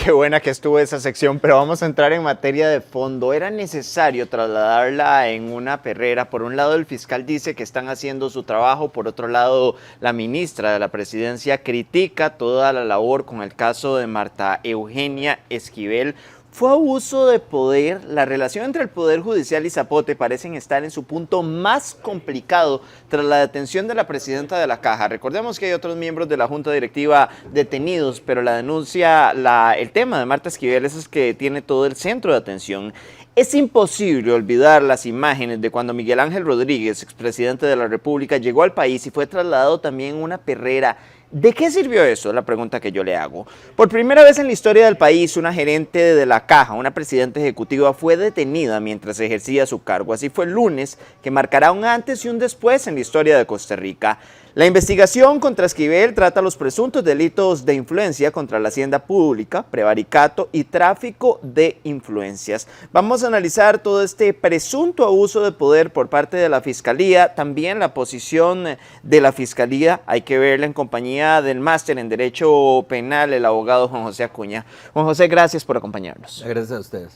qué buena que estuvo esa sección, pero vamos a entrar en materia de fondo. ¿Era necesario trasladarla en una perrera? Por un lado, el fiscal dice que están haciendo su trabajo, por otro lado, la ministra de la Presidencia critica toda la labor con el caso de Marta Eugenia Esquivel. ¿Fue abuso de poder? La relación entre el Poder Judicial y Zapote parecen estar en su punto más complicado tras la detención de la presidenta de la Caja. Recordemos que hay otros miembros de la Junta Directiva detenidos, pero la denuncia, el tema de Marta Esquivel es que tiene todo el centro de atención. Es imposible olvidar las imágenes de cuando Miguel Ángel Rodríguez, expresidente de la República, llegó al país y fue trasladado también en una perrera. ¿De qué sirvió eso? Es la pregunta que yo le hago. Por primera vez en la historia del país, una gerente de la Caja, una presidenta ejecutiva, fue detenida mientras ejercía su cargo. Así fue el lunes, que marcará un antes y un después en la historia de Costa Rica. La investigación contra Esquivel trata los presuntos delitos de influencia contra la hacienda pública, prevaricato y tráfico de influencias. Vamos a analizar todo este presunto abuso de poder por parte de la Fiscalía, también la posición de la Fiscalía, hay que verla en compañía del máster en Derecho Penal, el abogado Juan José Acuña. Juan José, gracias por acompañarnos. Gracias a ustedes.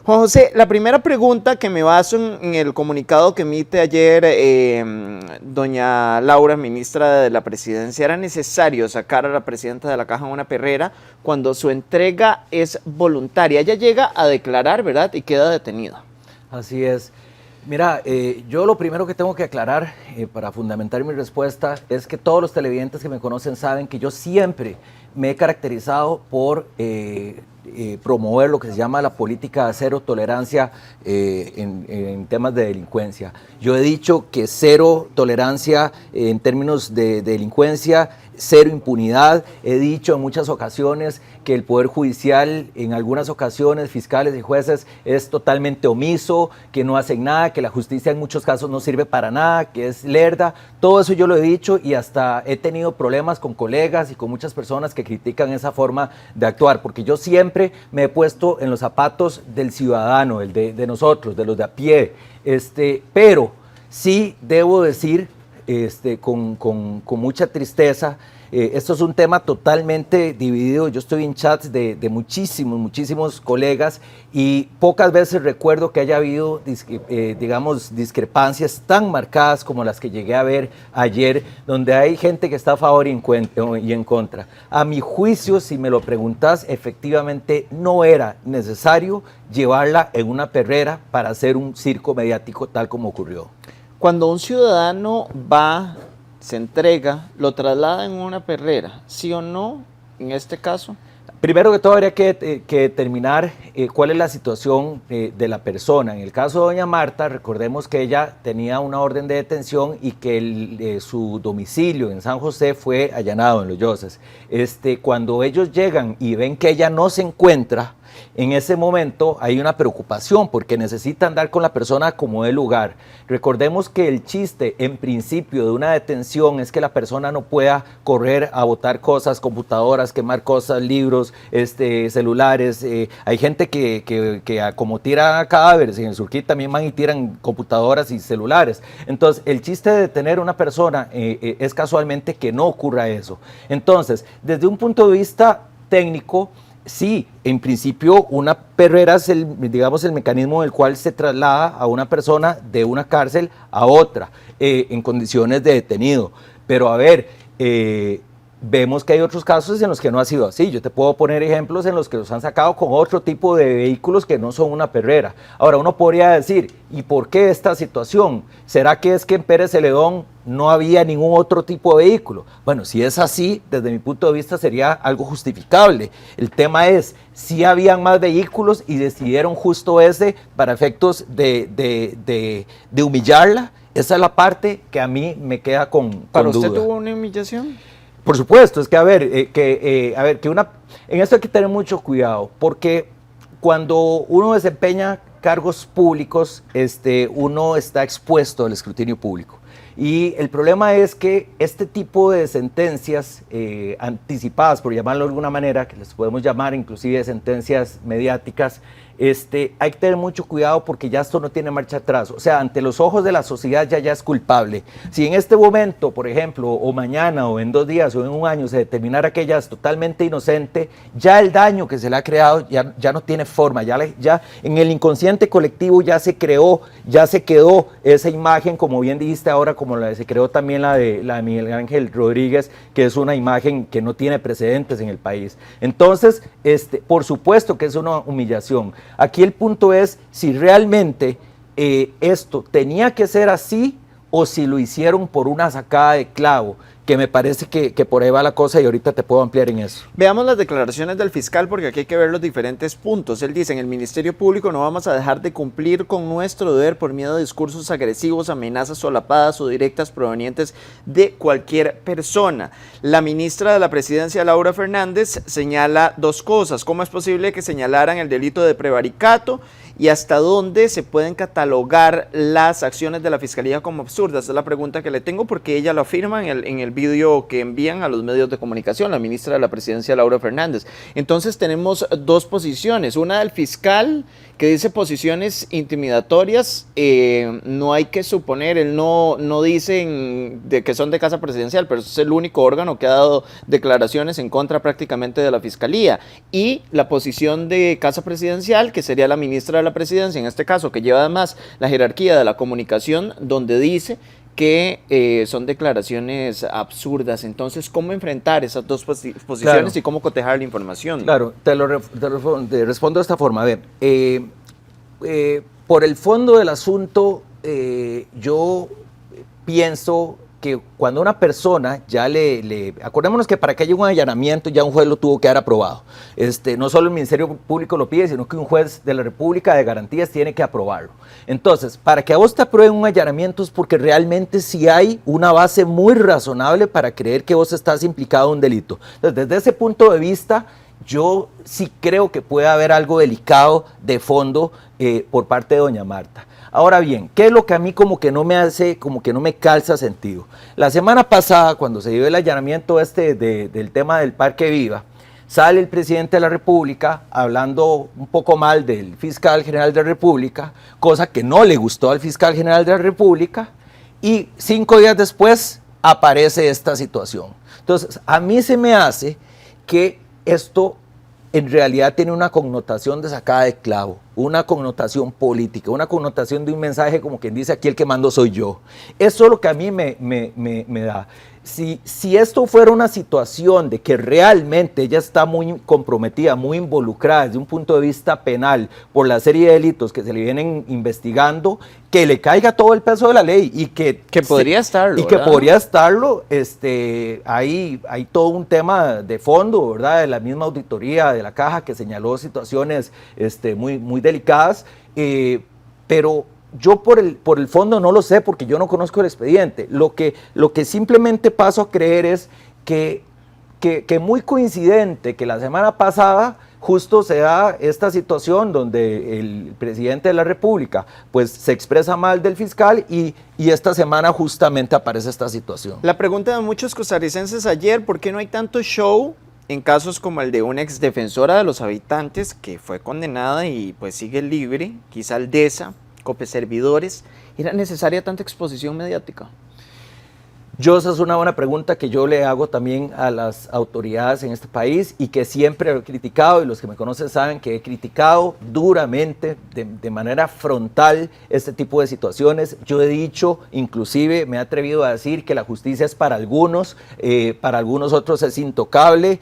Juan José, la primera pregunta que me baso en el comunicado que emite ayer doña Laura, ministra de la Presidencia, ¿era necesario sacar a la presidenta de la Caja en una perrera cuando su entrega es voluntaria? Ella llega a declarar, ¿verdad? Y queda detenida. Así es. Mira, yo lo primero que tengo que aclarar para fundamentar mi respuesta es que todos los televidentes que me conocen saben que yo siempre me he caracterizado por promover lo que se llama la política de cero tolerancia en temas de delincuencia. Yo he dicho que cero tolerancia en términos de delincuencia, cero impunidad. He dicho en muchas ocasiones que el Poder Judicial, en algunas ocasiones, fiscales y jueces, es totalmente omiso, que no hacen nada, que la justicia en muchos casos no sirve para nada, que es lerda. Todo eso yo lo he dicho y hasta he tenido problemas con colegas y con muchas personas que critican esa forma de actuar, porque yo siempre me he puesto en los zapatos del ciudadano, de nosotros, de los de a pie. Pero sí debo decir con mucha tristeza, esto es un tema totalmente dividido. Yo estoy en chats de muchísimos colegas y pocas veces recuerdo que haya habido, digamos, discrepancias tan marcadas como las que llegué a ver ayer, donde hay gente que está a favor y en contra. A mi juicio, si me lo preguntas, efectivamente no era necesario llevarla en una perrera para hacer un circo mediático tal como ocurrió. Cuando un ciudadano va, se entrega, lo traslada en una perrera, ¿sí o no en este caso? Primero que todo habría que determinar cuál es la situación de la persona. En el caso de doña Marta, recordemos que ella tenía una orden de detención y que su domicilio en San José fue allanado en Los Lloses. Cuando ellos llegan y ven que ella no se encuentra, en ese momento hay una preocupación porque necesitan dar con la persona como de lugar. Recordemos que el chiste en principio de una detención es que la persona no pueda correr a botar cosas, computadoras, quemar cosas, libros, celulares. Hay gente que como tira cadáveres, en el Surquí también van y tiran computadoras y celulares. Entonces el chiste de detener a una persona es casualmente que no ocurra eso. Entonces, desde un punto de vista técnico, sí, en principio una perrera es el mecanismo en el cual se traslada a una persona de una cárcel a otra en condiciones de detenido. Pero a ver, vemos que hay otros casos en los que no ha sido así. Yo te puedo poner ejemplos en los que los han sacado con otro tipo de vehículos que no son una perrera. Ahora, uno podría decir, ¿y por qué esta situación? ¿Será que es que en Pérez Celedón no había ningún otro tipo de vehículo? Bueno, si es así, desde mi punto de vista sería algo justificable. El tema es, si habían más vehículos y decidieron justo ese para efectos de humillarla. Esa es la parte que a mí me queda con duda. ¿Para usted tuvo una humillación? Por supuesto, es que en esto hay que tener mucho cuidado, porque cuando uno desempeña cargos públicos, uno está expuesto al escrutinio público. Y el problema es que este tipo de sentencias anticipadas, por llamarlo de alguna manera, que les podemos llamar inclusive sentencias mediáticas, hay que tener mucho cuidado porque ya esto no tiene marcha atrás. O sea, ante los ojos de la sociedad ya es culpable. Si en este momento, por ejemplo, o mañana, o en 2 días, o en un año, se determinara que ella es totalmente inocente, ya el daño que se le ha creado ya no tiene forma. Ya en el inconsciente colectivo ya se creó, ya se quedó esa imagen, como bien dijiste ahora, como se creó también la de Miguel Ángel Rodríguez, que es una imagen que no tiene precedentes en el país. Entonces, por supuesto que es una humillación. Aquí el punto es si realmente esto tenía que ser así o si lo hicieron por una sacada de clavo, que me parece que por ahí va la cosa y ahorita te puedo ampliar en eso. Veamos las declaraciones del fiscal porque aquí hay que ver los diferentes puntos. Él dice, en el Ministerio Público no vamos a dejar de cumplir con nuestro deber por miedo a discursos agresivos, amenazas solapadas o directas provenientes de cualquier persona. La ministra de la Presidencia, Laura Fernández, señala 2 cosas. ¿Cómo es posible que señalaran el delito de prevaricato? ¿Y hasta dónde se pueden catalogar las acciones de la Fiscalía como absurdas? Esa es la pregunta que le tengo porque ella lo afirma en el vídeo que envían a los medios de comunicación, la ministra de la Presidencia, Laura Fernández. Entonces tenemos 2 posiciones, una del fiscal que dice posiciones intimidatorias, no hay que suponer, él no dice que son de Casa Presidencial, pero es el único órgano que ha dado declaraciones en contra prácticamente de la Fiscalía. Y la posición de Casa Presidencial, que sería la ministra de la Presidencia, en este caso, que lleva además la jerarquía de la comunicación, donde dice que son declaraciones absurdas. Entonces, ¿cómo enfrentar esas 2 posiciones claro, y cómo cotejar la información? Claro, te respondo de esta forma. A ver, por el fondo del asunto, yo pienso que cuando una persona ya acordémonos que para que haya un allanamiento ya un juez lo tuvo que haber aprobado. No solo el Ministerio Público lo pide, sino que un juez de la República de Garantías tiene que aprobarlo. Entonces, para que a vos te aprueben un allanamiento es porque realmente sí hay una base muy razonable para creer que vos estás implicado en un delito. Entonces, desde ese punto de vista, yo sí creo que puede haber algo delicado de fondo por parte de doña Marta. Ahora bien, ¿qué es lo que a mí como que no me calza sentido? La semana pasada, cuando se dio el allanamiento del tema del Parque Viva, sale el presidente de la República hablando un poco mal del fiscal general de la República, cosa que no le gustó al fiscal general de la República, y 5 días después aparece esta situación. Entonces, a mí se me hace que esto en realidad tiene una connotación de sacada de clavo, una connotación política, una connotación de un mensaje como quien dice aquí el que mando soy yo. Eso es lo que a mí me da. Si esto fuera una situación de que realmente ella está muy comprometida, muy involucrada desde un punto de vista penal por la serie de delitos que se le vienen investigando, que le caiga todo el peso de la ley y que podría estarlo. Y que podría estarlo, hay todo un tema de fondo, ¿verdad? De la misma auditoría de la Caja que señaló situaciones muy delicadas, pero yo por el fondo no lo sé porque yo no conozco el expediente. Lo que simplemente paso a creer es que muy coincidente que la semana pasada justo se da esta situación donde el presidente de la República pues se expresa mal del fiscal y esta semana justamente aparece esta situación. La pregunta de muchos costarricenses ayer, ¿por qué no hay tanto show en casos como el de una exdefensora de los habitantes que fue condenada y pues sigue libre, quizá Aldesa, Copeservidores? ¿Era necesaria tanta exposición mediática? Esa es una buena pregunta que yo le hago también a las autoridades en este país y que siempre he criticado, y los que me conocen saben que he criticado duramente, de manera frontal, este tipo de situaciones. Yo he dicho, inclusive me he atrevido a decir que la justicia es para algunos otros es intocable,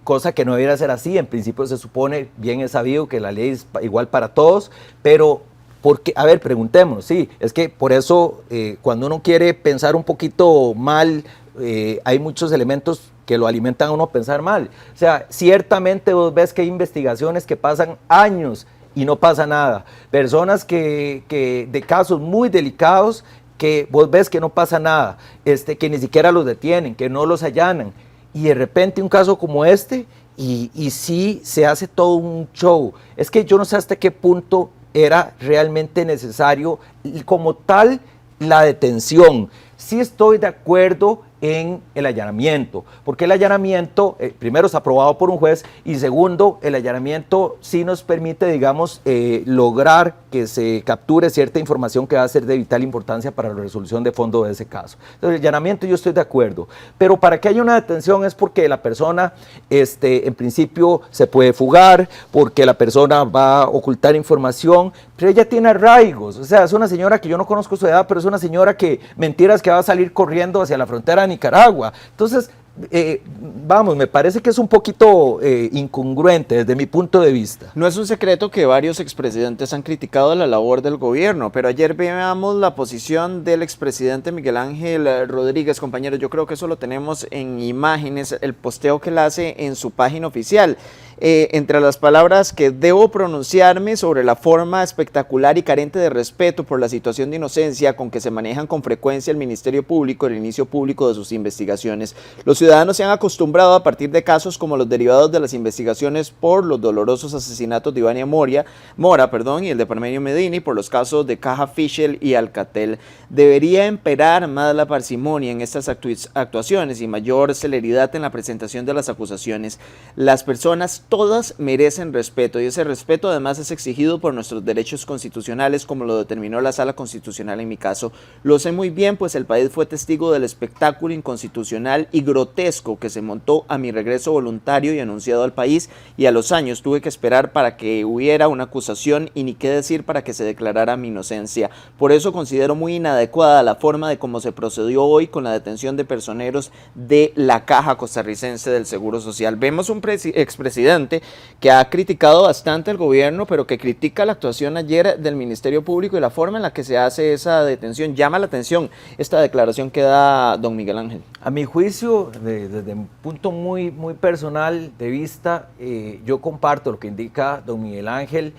cosa que no debería ser así. En principio se supone, bien es sabido que la ley es igual para todos, pero porque, a ver, preguntémonos, sí, es que por eso cuando uno quiere pensar un poquito mal, hay muchos elementos que lo alimentan a uno a pensar mal. O sea, ciertamente vos ves que hay investigaciones que pasan años y no pasa nada. Personas que de casos muy delicados que vos ves que no pasa nada, que ni siquiera los detienen, que no los allanan. Y de repente un caso como y sí se hace todo un show. Es que yo no sé hasta qué punto era realmente necesario como tal la detención. Sí estoy de acuerdo en el allanamiento, porque el allanamiento, primero, es aprobado por un juez, y segundo, el allanamiento sí nos permite, digamos, lograr que se capture cierta información que va a ser de vital importancia para la resolución de fondo de ese caso. Entonces, el allanamiento yo estoy de acuerdo, pero para que haya una detención es porque la persona, en principio, se puede fugar, porque la persona va a ocultar información, pero ella tiene arraigos, o sea, es una señora que yo no conozco su edad, pero es una señora que, mentiras, que va a salir corriendo hacia la frontera de Nicaragua. Entonces, vamos, me parece que es un poquito incongruente desde mi punto de vista. No es un secreto que varios expresidentes han criticado la labor del gobierno, pero ayer veamos la posición del expresidente Miguel Ángel Rodríguez. Compañeros, yo creo que eso lo tenemos en imágenes, el posteo que él hace en su página oficial. Entre las palabras que debo pronunciarme sobre la forma espectacular y carente de respeto por la situación de inocencia con que se manejan con frecuencia el Ministerio Público, el inicio público de sus investigaciones. Los ciudadanos se han acostumbrado a partir de casos como los derivados de las investigaciones por los dolorosos asesinatos de Ivania Mora, y el de Parmenio Medina, y por los casos de Caja Fischel y Alcatel. Debería imperar más la parsimonia en estas actuaciones y mayor celeridad en la presentación de las acusaciones. Las personas todas merecen respeto, y ese respeto además es exigido por nuestros derechos constitucionales, como lo determinó la Sala Constitucional en mi caso. Lo sé muy bien, pues el país fue testigo del espectáculo inconstitucional y grotesco que se montó a mi regreso voluntario y anunciado al país, y a los años tuve que esperar para que hubiera una acusación y ni qué decir para que se declarara mi inocencia. Por eso considero muy inadecuada la forma de cómo se procedió hoy con la detención de personeros de la Caja Costarricense del Seguro Social. Vemos un expresidente que ha criticado bastante al gobierno, pero que critica la actuación ayer del Ministerio Público y la forma en la que se hace esa detención. Llama la atención esta declaración que da don Miguel Ángel. A mi juicio, desde un punto muy personal de vista, yo comparto lo que indica don Miguel Ángel.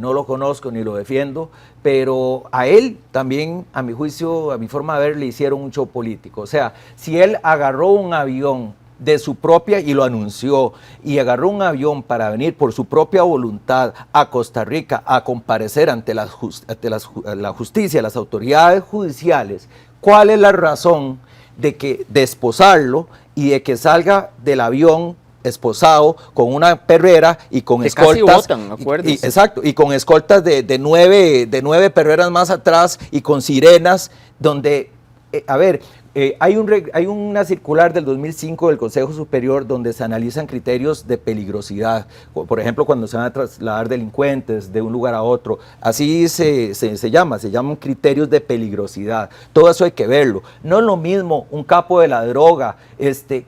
No lo conozco ni lo defiendo, pero a él también, a mi juicio, a mi forma de ver, le hicieron un show político. O sea, si él agarró un avión de su propia, y lo anunció, y agarró un avión para venir por su propia voluntad a Costa Rica a comparecer ante la justicia, las autoridades judiciales, ¿cuál es la razón de esposarlo y de que salga del avión esposado con una perrera y con que escoltas? casi botan, exacto, y con escoltas de nueve perreras más atrás y con sirenas, donde, hay una circular del 2005 del Consejo Superior donde se analizan criterios de peligrosidad, por ejemplo, cuando se van a trasladar delincuentes de un lugar a otro, así se llaman criterios de peligrosidad. Todo eso hay que verlo. No es lo mismo un capo de la droga,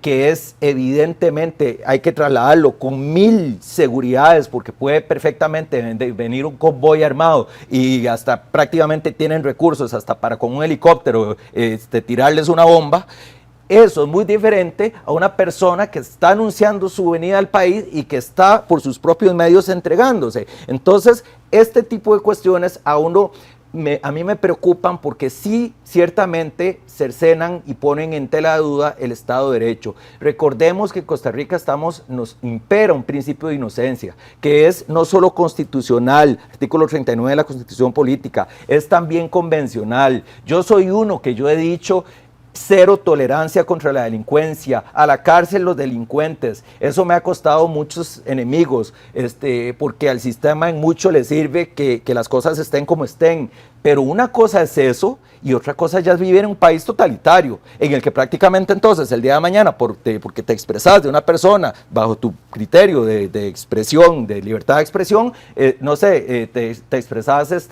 que es evidentemente, hay que trasladarlo con 1000 seguridades, porque puede perfectamente venir un convoy armado y hasta prácticamente tienen recursos hasta para con un helicóptero tirarles una bomba. Eso es muy diferente a una persona que está anunciando su venida al país y que está por sus propios medios entregándose. Entonces, este tipo de cuestiones a mí me preocupan, porque sí, ciertamente cercenan y ponen en tela de duda el Estado de Derecho. Recordemos que en Costa Rica nos impera un principio de inocencia, que es no solo constitucional, artículo 39 de la Constitución Política, es también convencional. Yo soy uno que yo he dicho: cero tolerancia contra la delincuencia, a la cárcel los delincuentes. Eso me ha costado muchos enemigos, porque al sistema en mucho le sirve que las cosas estén como estén. Pero una cosa es eso y otra cosa ya es vivir en un país totalitario, en el que prácticamente entonces el día de mañana, porque te expresas de una persona bajo tu criterio de expresión, de libertad de expresión, te expresas,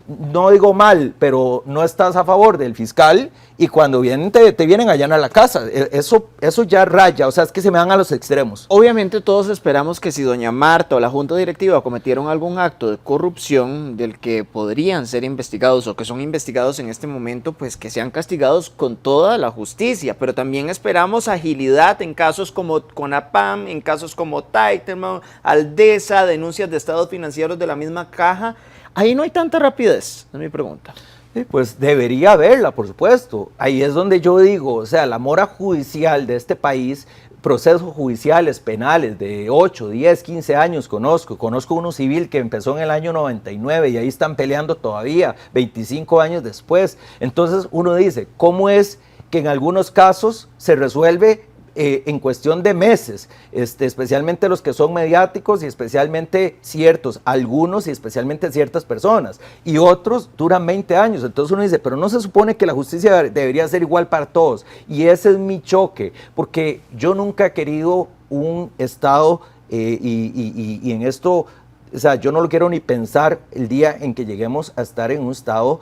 no digo mal, pero no estás a favor del fiscal, y cuando vienen te vienen a allanar la casa. Eso ya raya, o sea, es que se me van a los extremos. Obviamente todos esperamos que si doña Marta o la Junta Directiva cometieron algún acto de corrupción del que podrían ser investigados o que son investigados en este momento, pues que sean castigados con toda la justicia, pero también esperamos agilidad en casos como CONAPAM, en casos como Taiterman, Aldesa, denuncias de estados financieros de la misma Caja. Ahí no hay tanta rapidez, es mi pregunta. Sí, pues debería haberla, por supuesto. Ahí es donde yo digo, o sea, la mora judicial de este país, procesos judiciales, penales de 8, 10, 15 años conozco uno civil que empezó en el año 99 y ahí están peleando todavía, 25 años después. Entonces uno dice, ¿cómo es que en algunos casos se resuelve en cuestión de meses, especialmente los que son mediáticos y especialmente ciertos, algunos y especialmente ciertas personas, y otros duran 20 años. Entonces uno dice, pero no se supone que la justicia debería ser igual para todos, y ese es mi choque, porque yo nunca he querido un Estado, y en esto, o sea, yo no lo quiero ni pensar el día en que lleguemos a estar en un Estado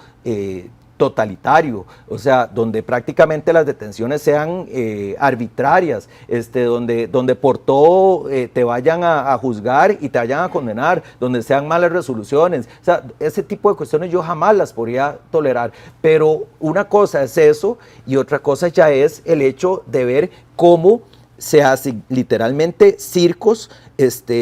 totalitario, o sea, donde prácticamente las detenciones sean arbitrarias, donde por todo te vayan a juzgar y te vayan a condenar, donde sean malas resoluciones. O sea, ese tipo de cuestiones yo jamás las podría tolerar, pero una cosa es eso y otra cosa ya es el hecho de ver cómo se hacen literalmente circos,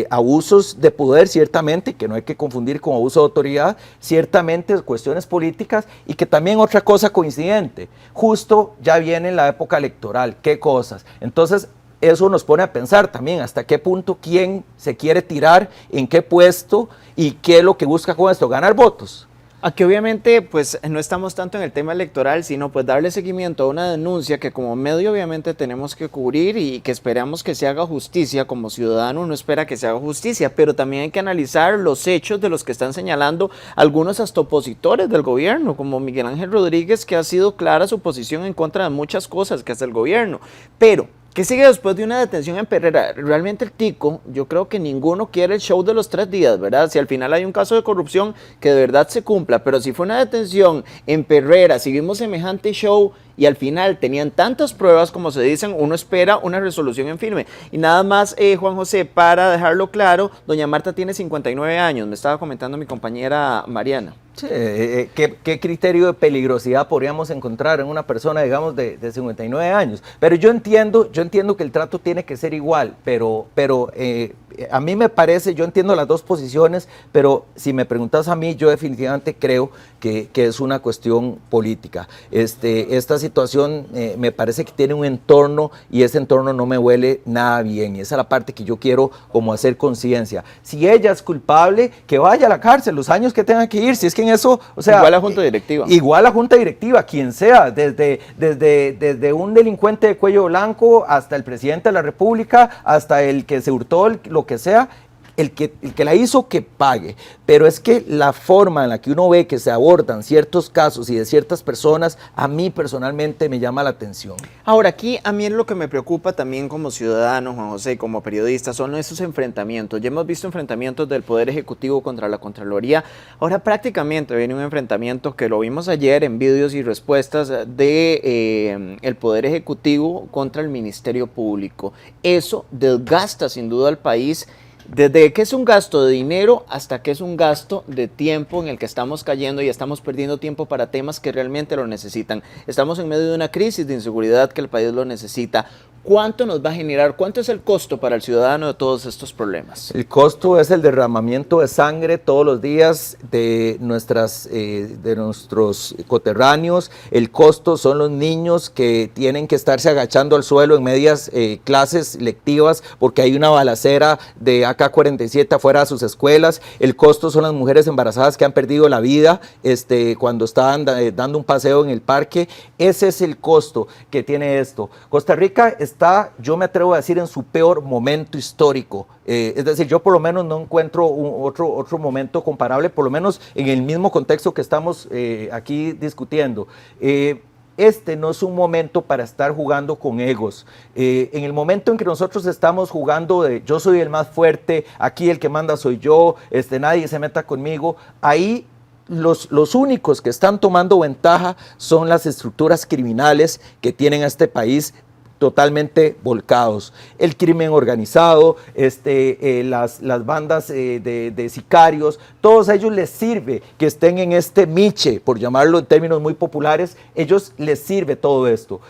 abusos de poder, ciertamente, que no hay que confundir con abuso de autoridad, ciertamente cuestiones políticas, y que también otra cosa coincidente, justo ya viene la época electoral, qué cosas. Entonces, eso nos pone a pensar también hasta qué punto quién se quiere tirar, en qué puesto, y qué es lo que busca con esto, ganar votos. Aquí obviamente pues no estamos tanto en el tema electoral, sino pues darle seguimiento a una denuncia que como medio obviamente tenemos que cubrir y que esperamos que se haga justicia. Como ciudadano uno espera que se haga justicia, pero también hay que analizar los hechos de los que están señalando algunos hasta opositores del gobierno, como Miguel Ángel Rodríguez, que ha sido clara su posición en contra de muchas cosas que hace el gobierno. Pero ¿qué sigue después de una detención en Perrera? Realmente el tico, yo creo que ninguno quiere el show de los 3 días, ¿verdad? Si al final hay un caso de corrupción, que de verdad se cumpla, pero si fue una detención en Perrera, si vimos semejante show y al final tenían tantas pruebas como se dicen, uno espera una resolución en firme. Y nada más, Juan José, para dejarlo claro, doña Marta tiene 59 años, me estaba comentando mi compañera Mariana. Sí, ¿qué criterio de peligrosidad podríamos encontrar en una persona, digamos, de 59 años? Pero yo entiendo que el trato tiene que ser igual, pero a mí me parece, yo entiendo las dos posiciones, pero si me preguntas a mí, yo definitivamente creo que es una cuestión política. Esta situación me parece que tiene un entorno y ese entorno no me huele nada bien, y esa es la parte que yo quiero como hacer conciencia. Si ella es culpable, que vaya a la cárcel, los años que tenga que ir, si es que en eso, o sea... Igual a junta directiva. Igual a junta directiva, quien sea, desde un delincuente de cuello blanco hasta el presidente de la República, hasta el que se hurtó lo que sea, el que la hizo que pague. Pero es que la forma en la que uno ve que se abordan ciertos casos y de ciertas personas, a mí personalmente me llama la atención. Ahora, aquí a mí es lo que me preocupa también como ciudadano, Juan José, y como periodista, son esos enfrentamientos. Ya hemos visto enfrentamientos del Poder Ejecutivo contra la Contraloría. Ahora prácticamente viene un enfrentamiento que lo vimos ayer en vídeos y respuestas de el Poder Ejecutivo contra el Ministerio Público. Eso desgasta sin duda al país, desde que es un gasto de dinero hasta que es un gasto de tiempo en el que estamos cayendo y estamos perdiendo tiempo para temas que realmente lo necesitan. Estamos en medio de una crisis de inseguridad que el país lo necesita. ¿Cuánto nos va a generar? ¿Cuánto es el costo para el ciudadano de todos estos problemas? El costo es el derramamiento de sangre todos los días de nuestros coterráneos. El costo son los niños que tienen que estarse agachando al suelo en medias clases lectivas porque hay una balacera de AK-47 afuera de sus escuelas. El costo son las mujeres embarazadas que han perdido la vida cuando estaban dando un paseo en el parque. Ese es el costo que tiene esto. Costa Rica está, yo me atrevo a decir, en su peor momento histórico. Es decir, yo por lo menos no encuentro otro momento comparable, por lo menos en el mismo contexto que estamos aquí discutiendo. No es un momento para estar jugando con egos. En el momento en que nosotros estamos jugando de yo soy el más fuerte, aquí el que manda soy yo, nadie se meta conmigo, ahí los únicos que están tomando ventaja son las estructuras criminales que tienen a este país totalmente volcados. El crimen organizado, las bandas de sicarios, todos ellos les sirve que estén en este miche, por llamarlo en términos muy populares, ellos les sirve todo esto.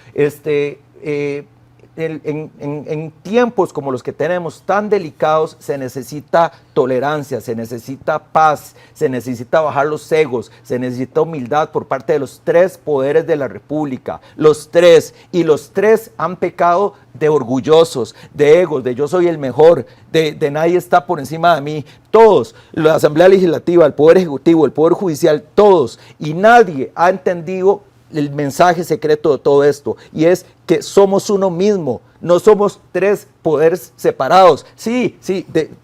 En tiempos como los que tenemos tan delicados se necesita tolerancia, se necesita paz, se necesita bajar los egos, se necesita humildad por parte de los 3 poderes de la República, los 3, y los 3 han pecado de orgullosos, de egos, de yo soy el mejor, de nadie está por encima de mí, todos, la Asamblea Legislativa, el Poder Ejecutivo, el Poder Judicial, todos, y nadie ha entendido el mensaje secreto de todo esto, y es que somos uno mismo, no somos tres poderes separados. Sí,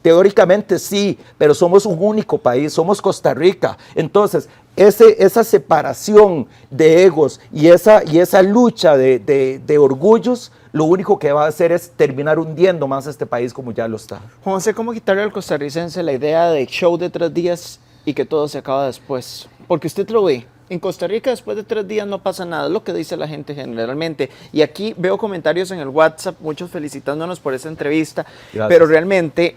teóricamente sí, pero somos un único país, somos Costa Rica. Entonces, esa separación de egos y esa lucha de orgullos, lo único que va a hacer es terminar hundiendo más a este país como ya lo está. Juan José, ¿cómo quitarle al costarricense la idea de show de 3 días y que todo se acaba después? Porque usted lo ve. En Costa Rica después de 3 días no pasa nada, es lo que dice la gente generalmente. Y aquí veo comentarios en el WhatsApp, muchos felicitándonos por esta entrevista. Gracias. Pero realmente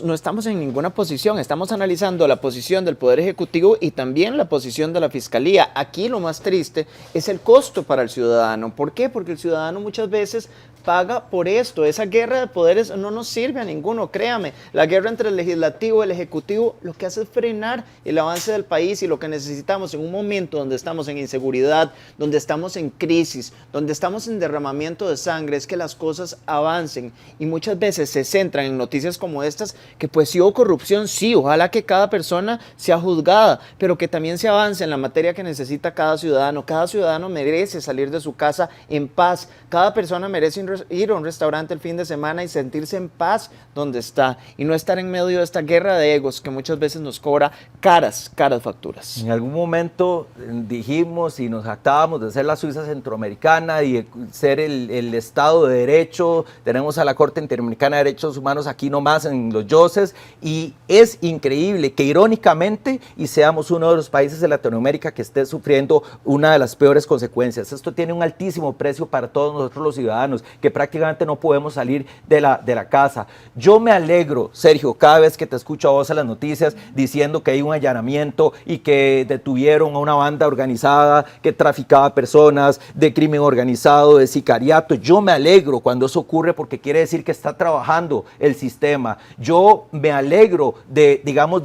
no estamos en ninguna posición, estamos analizando la posición del Poder Ejecutivo y también la posición de la Fiscalía. Aquí lo más triste es el costo para el ciudadano. ¿Por qué? Porque el ciudadano muchas veces paga por esto. Esa guerra de poderes no nos sirve a ninguno, créame. La guerra entre el legislativo y el ejecutivo lo que hace es frenar el avance del país, y lo que necesitamos en un momento donde estamos en inseguridad, donde estamos en crisis, donde estamos en derramamiento de sangre, es que las cosas avancen, y muchas veces se centran en noticias como estas, que pues si hubo corrupción, sí, ojalá que cada persona sea juzgada, pero que también se avance en la materia que necesita cada ciudadano. Cada ciudadano merece salir de su casa en paz, cada persona merece ir a un restaurante el fin de semana y sentirse en paz donde está, y no estar en medio de esta guerra de egos que muchas veces nos cobra caras facturas. En algún momento dijimos y nos jactábamos de ser la Suiza centroamericana y de ser el Estado de Derecho. Tenemos a la Corte Interamericana de Derechos Humanos aquí nomás en Los Yoses, y es increíble que irónicamente y seamos uno de los países de Latinoamérica que esté sufriendo una de las peores consecuencias. Esto tiene un altísimo precio para todos nosotros los ciudadanos, que prácticamente no podemos salir de la casa. Yo me alegro, Sergio, cada vez que te escucho a vos en las noticias diciendo que hay un allanamiento y que detuvieron a una banda organizada que traficaba personas, de crimen organizado, de sicariato. Yo me alegro cuando eso ocurre, porque quiere decir que está trabajando el sistema. Yo me alegro de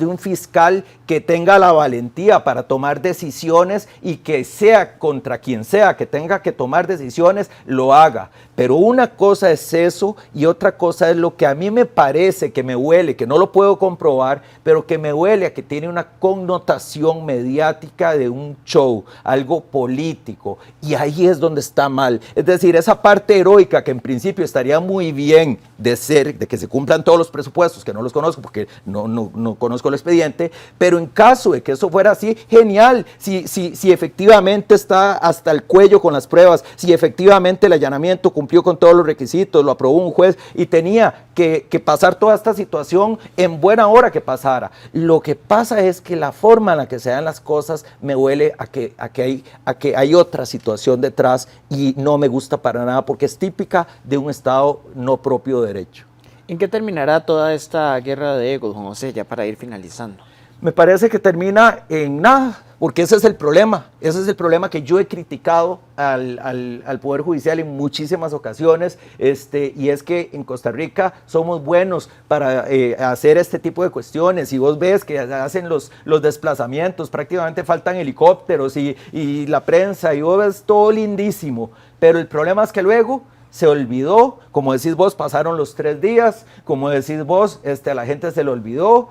un fiscal que tenga la valentía para tomar decisiones, y que sea contra quien sea que tenga que tomar decisiones, lo haga. Pero una cosa es eso y otra cosa es lo que a mí me parece, que me huele, que no lo puedo comprobar, pero que me huele a que tiene una connotación mediática de un show, algo político, y ahí es donde está mal. Es decir, esa parte heroica que en principio estaría muy bien de que se cumplan todos los presupuestos, que no los conozco porque no conozco el expediente, pero en caso de que eso fuera así, genial. Si efectivamente está hasta el cuello con las pruebas, si efectivamente el allanamiento cumplió con todos los requisitos, lo aprobó un juez y tenía que pasar toda esta situación, en buena hora que pasara. Lo que pasa es que la forma en la que se dan las cosas me huele a que hay otra situación detrás, y no me gusta para nada, porque es típica de un Estado no propio de derecho. ¿En qué terminará toda esta guerra de egos, Juan José, ya para ir finalizando? Me parece que termina en nada, porque ese es el problema que yo he criticado al Poder Judicial en muchísimas ocasiones, y es que en Costa Rica somos buenos para hacer este tipo de cuestiones. Y vos ves que hacen los desplazamientos, prácticamente faltan helicópteros y la prensa, y vos ves todo lindísimo, pero el problema es que luego se olvidó, como decís vos, pasaron los 3 días, como decís vos, a la gente se le olvidó,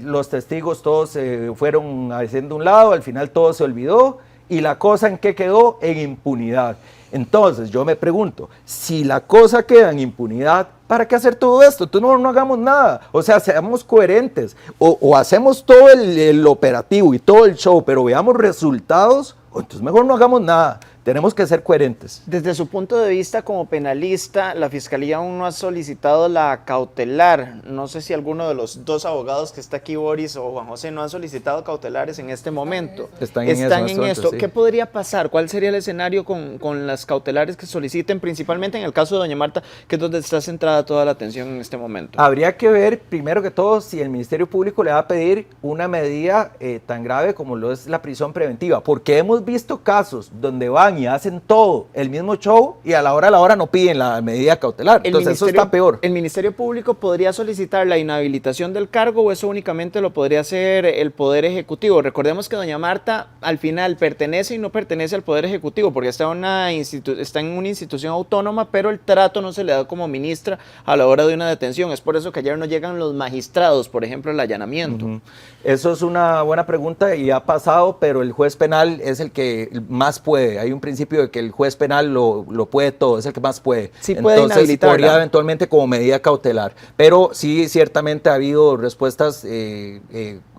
los testigos todos se fueron haciendo un lado, al final todo se olvidó, y la cosa en qué quedó, en impunidad. Entonces yo me pregunto, si la cosa queda en impunidad, ¿para qué hacer todo esto? Entonces no hagamos nada, o sea, seamos coherentes, o hacemos todo el operativo y todo el show, pero veamos resultados, o entonces mejor no hagamos nada. Tenemos que ser coherentes. Desde su punto de vista como penalista, la Fiscalía aún no ha solicitado la cautelar. No sé si alguno de los 2 abogados que está aquí, Boris o Juan José, no han solicitado cautelares en este momento. Están en esto. Sí. ¿Qué podría pasar? ¿Cuál sería el escenario con las cautelares que soliciten, principalmente en el caso de doña Marta, que es donde está centrada toda la atención en este momento? Habría que ver, primero que todo, si el Ministerio Público le va a pedir una medida tan grave como lo es la prisión preventiva, porque hemos visto casos donde van van y hacen todo el mismo show y a la hora no piden la medida cautelar. Entonces eso está peor. ¿El Ministerio Público podría solicitar la inhabilitación del cargo o eso únicamente lo podría hacer el Poder Ejecutivo? Recordemos que doña Marta al final pertenece y no pertenece al Poder Ejecutivo porque está en una institución autónoma, pero el trato no se le da como ministra a la hora de una detención. Es por eso que ayer no llegan los magistrados, por ejemplo, al allanamiento. Eso es una buena pregunta y ha pasado, pero el juez penal es el que más puede. Hay un principio de que el juez penal lo puede todo, es el que más puede. Sí puede Entonces inhabilitarla. podría eventualmente como medida cautelar. Pero sí, ciertamente ha habido respuestas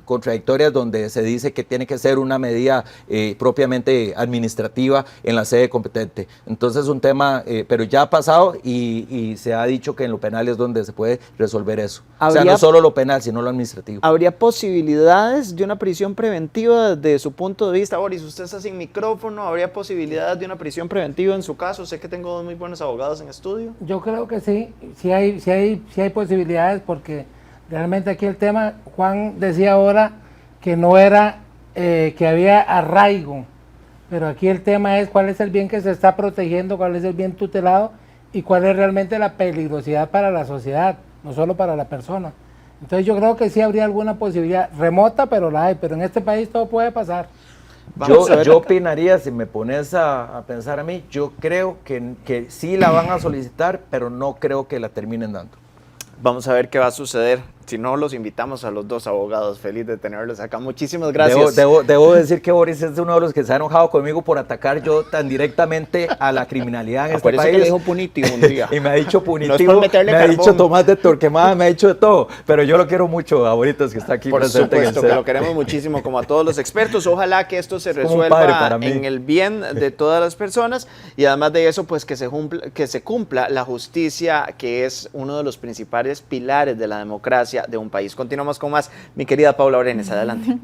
contradictorias donde se dice que tiene que ser una medida propiamente administrativa en la sede competente. Entonces es un tema, pero ya ha pasado y se ha dicho que en lo penal es donde se puede resolver eso. O sea, no solo lo penal, sino lo administrativo. ¿Habría posibilidades de una prisión preventiva desde su punto de vista? Boris, usted está sin micrófono, ¿habría posibilidades de una prisión preventiva en su caso? Sé que tengo dos muy buenos abogados en estudio. Yo creo que sí, sí hay posibilidades porque realmente aquí el tema, Juan decía ahora que no era, que había arraigo, pero aquí el tema es cuál es el bien que se está protegiendo, cuál es el bien tutelado y cuál es realmente la peligrosidad para la sociedad, no solo para la persona. Entonces yo creo que sí habría alguna posibilidad, remota, pero la hay, pero en este país todo puede pasar. Yo opinaría, si me pones a pensar a mí, yo creo que sí la van a solicitar, pero no creo que la terminen dando. Vamos a ver qué va a suceder. Si no, los invitamos a los dos abogados. Feliz de tenerlos acá. Muchísimas gracias. Debo decir que Boris es uno de los que se ha enojado conmigo por atacar yo tan directamente a la criminalidad en este país. Que le dijo punitivo un día. Y me ha dicho punitivo, no es por meterle me carbón. Ha dicho Tomás de Torquemada, me ha dicho de todo. Pero yo lo quiero mucho a Boritas, que está aquí por presente. Por supuesto que lo queremos muchísimo, como a todos los expertos. Ojalá que esto se resuelva en el bien de todas las personas. Y además de eso, pues que se cumpla la justicia, que es uno de los principales pilares de la democracia de un país. Continuamos con más. Mi querida Paula Brenes, adelante.